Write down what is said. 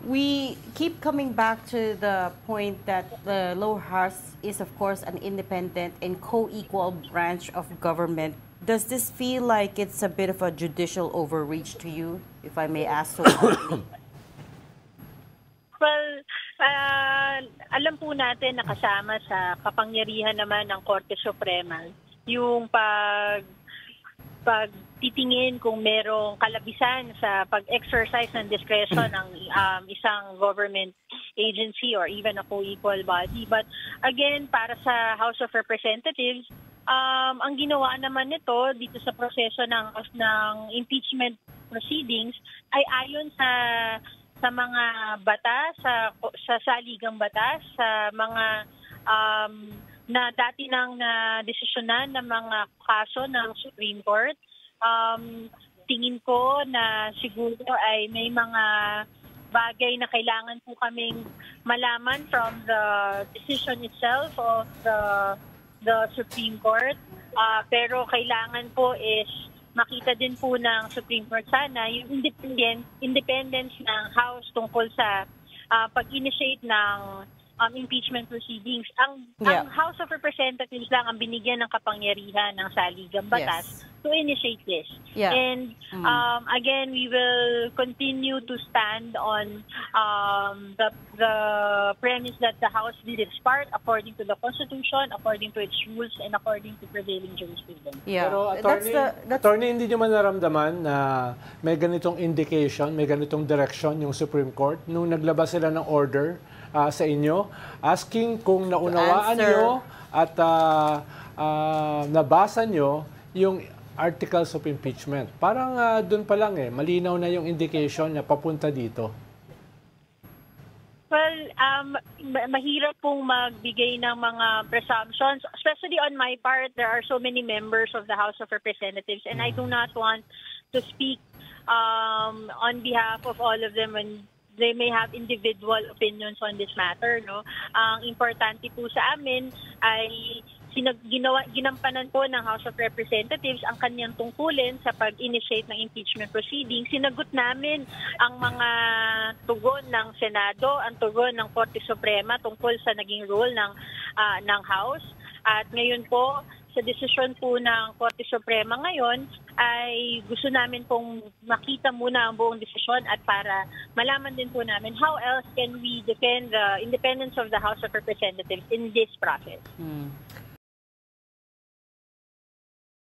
We keep coming back to the point that the lower house is, of course, an independent and co-equal branch of government. Does this feel like it's a bit of a judicial overreach to you, if I may ask so bluntly? Well, alam po natin na kasama sa kapangyarihan naman ng Korte Suprema yung pagtitingin kung merong kalabisan sa pag-exercise ng discretion ng isang government agency or even a co-equal body. But again, para sa House of Representatives, ang ginawa naman nito dito sa proseso ng impeachment proceedings ay ayon sa mga batas, sa saligang batas, sa mga na dati nang desisyonan ng mga kaso ng Supreme Court. Tingin ko na siguro ay may mga bagay na kailangan po kaming malaman from the decision itself of the Supreme Court. Pero kailangan po is makita din po ng Supreme Court sana yung independence ng House tungkol sa pag-initiate ng impeachment proceedings. Ang House of Representatives lang ang binigyan ng kapangyarihan ng saligang batas to initiate this. Yeah. And again, we will continue to stand on the premise that the House did its part according to the Constitution, according to its rules, and according to prevailing jurisprudence. Yeah. Pero attorney, hindi nyo man naramdaman na may ganitong indication, may ganitong direction yung Supreme Court nung naglabas sila ng order sa inyo, asking kung naunawaan nyo at nabasa nyo yung articles of impeachment. Parang doon pa lang malinaw na yung indication na papunta dito. Well, mahirap pong magbigay ng mga presumptions, especially on my part. There are so many members of the House of Representatives and I do not want to speak on behalf of all of them when they may have individual opinions on this matter. No? Ang importante po sa amin ay ginampanan po ng House of Representatives ang kanyang tungkulin sa pag-initiate ng impeachment proceedings. Sinagot namin ang mga tugon ng Senado, ang tugon ng Korte Suprema tungkol sa naging role ng House. At ngayon po, sa desisyon po ng Korte Suprema ngayon, ay gusto namin pong makita muna ang buong desisyon at para malaman din po namin how else can we defend the independence of the House of Representatives in this process.